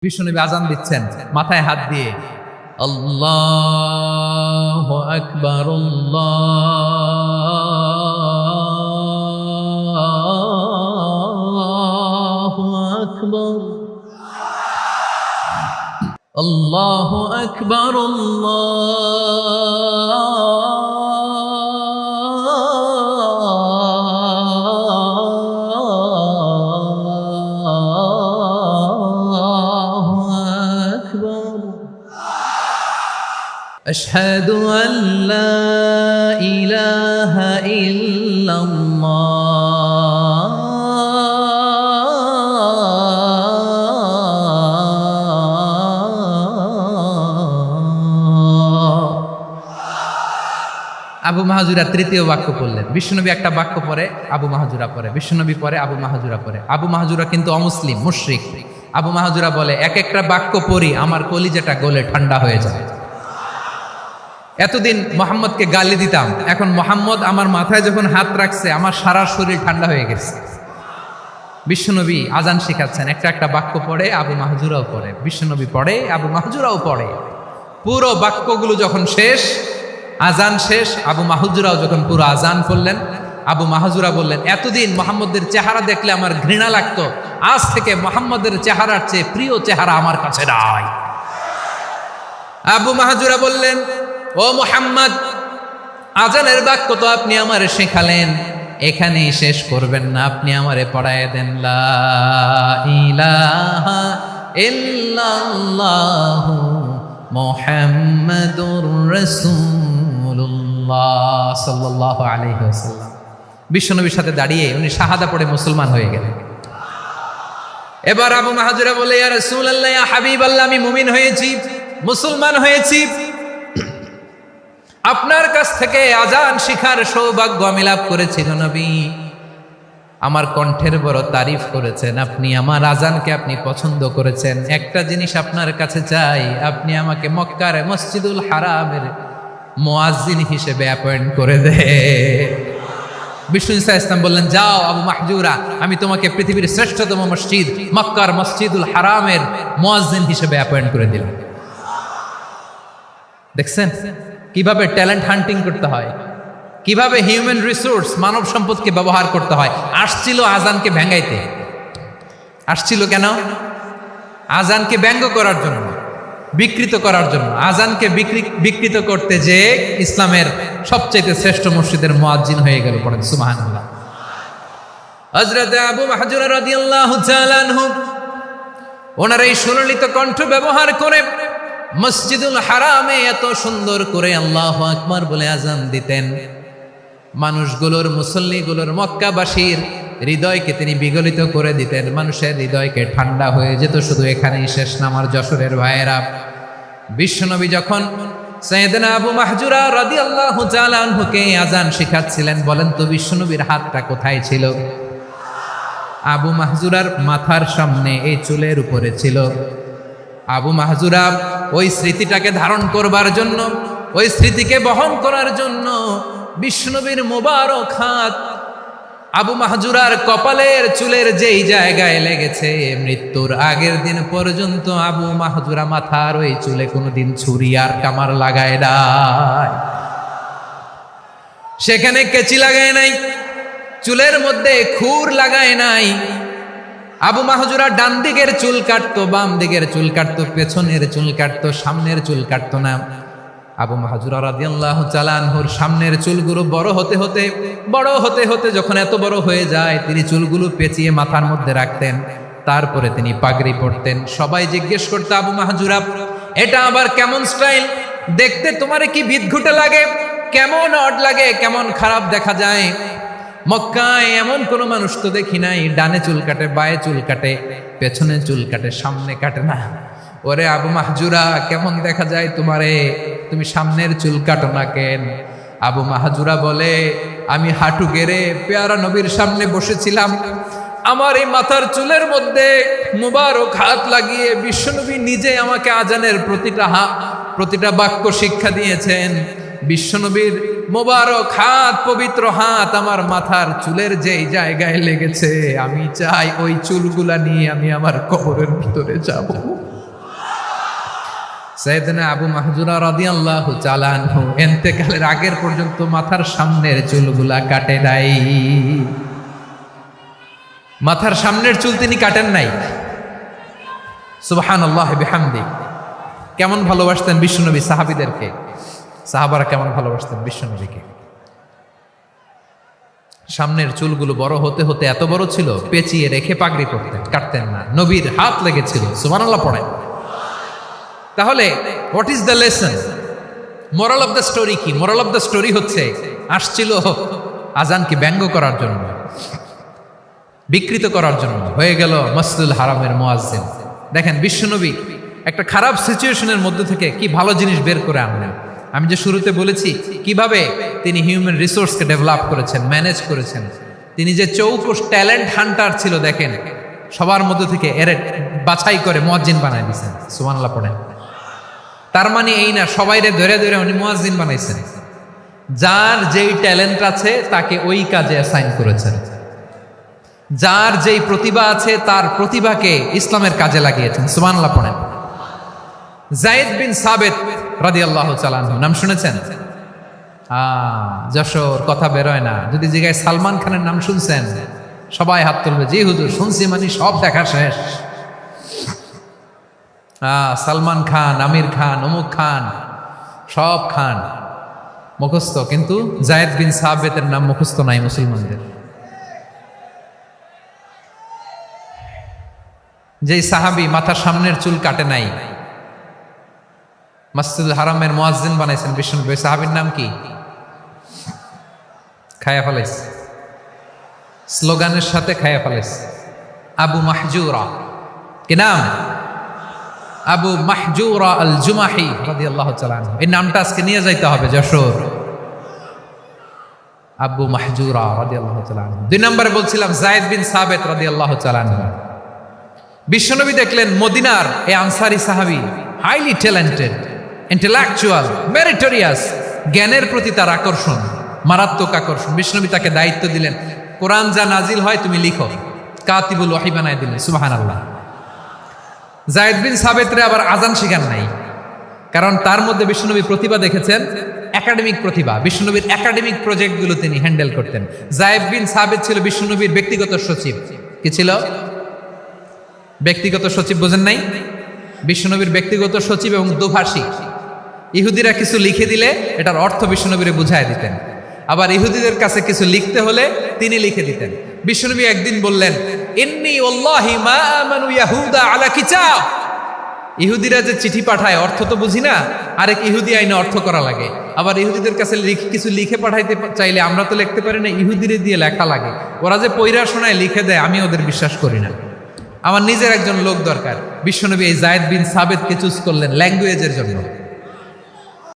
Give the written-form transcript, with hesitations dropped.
বিশ্বনবী আজান দিচ্ছেন মাথায় হাত দিয়ে, আল্লাহু আকবার আল্লাহু আকবার আল্লাহু আকবার أشهد أن لا إله إلا الله আবু মাহজুরা তৃতীয় বাক্য পড়লেন। বিশ্বনবী একটা বাক্য পরে আবু মাহজুরা পড়ে, বিশ্বনবী পরে আবু মাহজুরা পড়ে। আবু মাহজুরা কিন্তু অমুসলিম, মুশরিক। আবু মাহজুরা বলে, এক একটা বাক্য পড়ি আমার কলিজাটা গলে ঠান্ডা হয়ে যায়। এতদিন মোহাম্মদকে গালি দিতাম, এখন মোহাম্মদ আমার মাথায় যখন হাত রাখছে আমার সারা শরীর ঠান্ডা হয়ে গেছে। বিশ্বনবী আজান শিখাচ্ছেন, একটা একটা বাক্য পড়ে আবু মাহজুরাও পড়ে, বিশ্বনবী পড়ে আবু মাহজুরাও পড়ে। পুরো বাক্যগুলো যখন শেষ, আজান শেষ, আবু মাহজুরাও যখন পুরো আজান পড়লেন, আবু মাহজুরা বললেন, এতদিন মোহাম্মদের চেহারা দেখলে আমার ঘৃণা লাগতো, আজ থেকে মোহাম্মদের চেহারার চেয়ে প্রিয় চেহারা আমার কাছে নাই। আবু মাহজুরা বললেন, ও মুহাম্মদ, আজানের বাক্য তো আপনি আমারে শেখালেন, এখানেই শেষ করবেন না, আপনি আমারে পড়ায় দেন, লা ইলাহা ইল্লাল্লাহু মুহাম্মাদুর রাসূলুল্লাহ সাল্লাল্লাহু আলাইহি ওয়াসাল্লাম। বিশ্বনবীর সাথে দাঁড়িয়ে উনি শাহাদা পড়ে মুসলমান হয়ে গেলেন। এবার আবু মাহজুরা বলে, ইয়া রাসূলুল্লাহ, ইয়া হাবিবাল্লাহ, আমি মুমিন হয়েছি, মুসলমান হয়েছি, আপনার কাছ থেকে আজান শিখার সৌভাগ্য আমি লাভ করেছি। নবী আমার কণ্ঠের বড় তারিফ করেছেন, আপনি আমার আজানকে আপনি পছন্দ করেছেন। একটা জিনিস আপনার কাছে চাই, আপনি আমাকে মক্কার মসজিদুল হারামের মুয়াজ্জিন হিসেবে অ্যাপয়েন্ট করে দে। বিষ্ণু ইসা ইসলাম বললেন, যাও আবু মাহজুরা, আমি তোমাকে পৃথিবীর শ্রেষ্ঠতম মসজিদ মক্কার মসজিদুল হারামের মুয়াজ্জিন হিসেবে অ্যাপয়েন্ট করে দিলাম। দেখছেন কিভাবে ট্যালেন্ট হান্টিং করতে হয়, কিভাবে হিউম্যান রিসোর্স মানব সম্পদকে ব্যবহার করতে হয়। আসছিল আজানকে ভেঙ্গাইতে, আসছিল কেন? আজানকে ব্যঙ্গ করার জন্য, বিকৃত করার জন্য। আজানকে বিকৃত করতে যে ইসলামের সবচেয়ে শ্রেষ্ঠ মসজিদের মুয়াজ্জিন হয়ে গেল। পড়েন সুবহানাল্লাহ। হযরত আবু মাহজুরা রাদিয়াল্লাহু তাআলা আনহু ওনার এই সুললিত কণ্ঠ ব্যবহার করে মসজিদুল হারামে এত সুন্দর করে আল্লাহু আকবার বলে আজান দিতেন। মানুষগুলোর, মুসল্লিগুলোর, মক্কাবাসীর হৃদয়কে তিনি বিগলিত করে দিতেন, মানুষের হৃদয়কে ঠান্ডা হয়ে যেত। শুধু এখানেই শেষ না আমার যশোরের ভাইয়েরা। বিশ্বনবী যখন সাইয়েদনা আবু মাহজুরা রাদিয়াল্লাহু তাআলা আনহুকে আজান শিখাচ্ছিলেন, বলেন তো বিশ্বনবীর হাতটা কোথায় ছিল? আবু মাহজুরার মাথার সামনে, এই চুলের উপরে ছিল। আবু মাহজুরা ওই স্মৃতিটাকে ধারণ করবার জন্য, ওই স্মৃতিকে বহন করার জন্য বিশ্বনবীর মোবারক হাত আবু মাহজুরার কপালের চুলের যেই জায়গায় লেগেছে, মৃত্যুর আগের দিন পর্যন্ত আবু মাহজুরা মাথার ওই চুলে কোনোদিন ছুরি আর কামার লাগায় নাই, সেখানে কেচি লাগায় নাই, চুলের মধ্যে খুর লাগায় নাই। আবু মাহজুরা ডান দিকের চুল কাটতো, বাম দিকের চুল কাটতো, পেছনের চুল কাটতো, সামনের চুল কাটতো না। আবু মাহজুরা রাদিয়াল্লাহু তাআলা আনহুর সামনের চুলগুলো বড় হতে হতে যখন এত বড় হয়ে যায়, তিনি চুলগুলো পেঁচিয়ে মাথার মধ্যে রাখতেন, তারপরে তিনি পাগড়ি পরতেন। সবাই জিজ্ঞেস করতো, আবু মাহজুরা, এটা আবার কেমন স্টাইল? দেখতে তোমারে কি বিদঘুটে লাগে, কেমন অড লাগে, কেমন খারাপ দেখা যায়। মক্কায় এমন কোনো মানুষ তো দেখি নাই, ডানে চুল কাটে, বায়ে চুল কাটে, পেছনে চুল কাটে, সামনে কাটে না। ওরে আবু মাহজুরা, কেমন দেখা যায় তোমারে, তুমি সামনের চুল কাটো না কেন? আবু মাহজুরা বলে, আমি হাঁটু গেড়ে পেয়ারা নবীর সামনে বসেছিলাম, আমার এই মাথার চুলের মধ্যে মুবারক হাত লাগিয়ে বিশ্বনবী নিজে আমাকে আজানের প্রতিটা বাক্য শিক্ষা দিয়েছেন। বিশ্বনবীর মোবারক হাত, পবিত্র হাত আমার মাথার চুলের যেই জায়গায় লেগেছে, আমি চাই ওই চুলগুলা নিয়ে আমি আমার কবরের ভিতরে যাব। সাইয়েদনা আবু মাহজুরা রাদিয়াল্লাহু তাআলা আনহু ইন্তেকালের আগের পর্যন্ত মাথার সামনের চুলগুলা কাটে নাই। মাথার সামনের চুল তিনি কাটেন নাই। সুবহানাল্লাহ বিহামদি। কেমন ভালোবাসতেন বিশ্বনবী সাহাবীদেরকে, সাহাবারা কেমন ভালোবাসতেন বিশ্বনবীকে। সামনের চুলগুলো বড় হতে হতে এত বড় ছিল, পেঁচিয়ে রেখে পাগড়ি করতেন, কাটতেন না। নবীর হাত লেগেছিল। সুবহানাল্লাহ পড়েন। তাহলে what is the lesson, moral of the story কি? মোরাল অফ দ্য স্টোরি হচ্ছে, আসছিল আজানকে ব্যঙ্গ করার জন্য, বিকৃত করার জন্য, হয়ে গেল মসজিদুল হারামের মুয়াজ্জিন। দেখেন বিশ্বনবী একটা খারাপ সিচুয়েশনের মধ্যে থেকে কি ভালো জিনিস বের করে আনলেন। আমি যে শুরুতে বলেছি কিভাবে তিনি হিউম্যান রিসোর্সকে ডেভেলপ করেছেন, ম্যানেজ করেছেন। তিনি যে চৌকস ট্যালেন্ট হান্টার ছিল, দেখেন সবার মধ্যে থেকে এর বাছাই করে মুয়াজ্জিন বানাই দিয়েছেন। সুবহানাল্লাহ পড়েন। তার মানে এই না সবাইরে ধরে ধরে উনি মুয়াজ্জিন বানাইছেন। যার যেই ট্যালেন্ট আছে তাকে ওই কাজে অ্যাসাইন করেছেন। যার যেই প্রতিভা আছে তার প্রতিভাকে ইসলামের কাজে লাগিয়েছেন। সুবহানাল্লাহ পড়েন। যায়েদ বিন সাবিত রাদিয়াল্লাহু তাআলা আনহু নাম শুনেছেন? যশোর কথা বেরোয় না। যদি জিজ্ঞাসা সালমান খানের নাম শুনছেন, সবাই হাত তুলবে, জি হুজুর শুনছি, মানে সব দেখা শেষ। সালমান খান, আমির খান, অমুক খান, সব খান মুখস্থ, কিন্তু যায়েদ বিন সাবিতের নাম মুখস্থ নাই মুসলমানদের। যেই সাহাবী মাথার সামনের চুল কাটে নাই, মসজিদুল হারামের মুয়াজ্জিন বানাইছেন বিশ্বনবী, সাহাবীর নাম কি? খায়া ফেলাইছে, স্লোগানের সাথে খায়া ফেলাইছে। আবু মাহজুরা। কি নাম? আবু মাহজুরা আল জুমাহি রাদিয়াল্লাহু তাআলা আনহু। এই নামটা আজকে নিয়ে যাইতে হবে যশোর। আবু মাহজুরা রাদিয়াল্লাহু তাআলা আনহু। 2 নম্বরে বলছিলাম যায়েদ বিন সাবিত রাদিয়াল্লাহু তাআলা আনহু। বিশ্বনবী দেখলেন মদিনার এই আনসারী সাহাবী হাইলি ট্যালেন্টেড, ইন্টেলেকচুয়াল, মেরিটোরিয়াস, জ্ঞানের প্রতি তার আকর্ষণ, মারাত্মক আকর্ষণ। বিশ্বনবী তাকে দায়িত্ব দিলেন, কোরআন যা নাজিল হয় তুমি লিখো, কাতিবুল ওয়াহি বানায় দিলেন। সুবহানাল্লাহ। যায়েদ বিন সাবিতরে আবার আজান শেখান নাই, কারণ তার মধ্যে বিশ্বনবী প্রতিভা দেখেছেন, একাডেমিক প্রতিভা। বিশ্বনবীর একাডেমিক প্রজেক্টগুলো তিনি হ্যান্ডেল করতেন। যায়েদ বিন সাবিত ছিল বিশ্বনবীর ব্যক্তিগত সচিব। কি ছিল? ব্যক্তিগত সচিব। বোঝেন নাই? বিশ্বনবীর ব্যক্তিগত সচিব এবং দুভাষী। ইহুদিরা কিছু লিখে দিলে এটার অর্থ বিশ্বনবীরে বুঝায় দিতেন, আবার ইহুদিদের কাছে কিছু লিখতে হলে তিনি লিখে দিতেন। বিশ্বনবী একদিন বললেন, ইন্নী ওয়াল্লাহি মা আমানু ইয়াহুদা আলা কিতাব। ইহুদিরা যে চিঠি পাঠায় অর্থ তো বুঝি না, আরেক ইহুদি আইনে অর্থ করা লাগে। আবার ইহুদিদের কাছে কিছু লিখে পাঠাইতে চাইলে আমরা তো লিখতে পারি না, ইহুদিরে দিয়ে লেখা লাগে। ওরা যে পয়রা শোনায় লিখে দেয়, আমি ওদের বিশ্বাস করি না। আমার নিজের একজন লোক দরকার। বিশ্বনবী এই যায়েদ বিন সাবিতকে চুজ করলেন ল্যাঙ্গুয়েজের জন্য।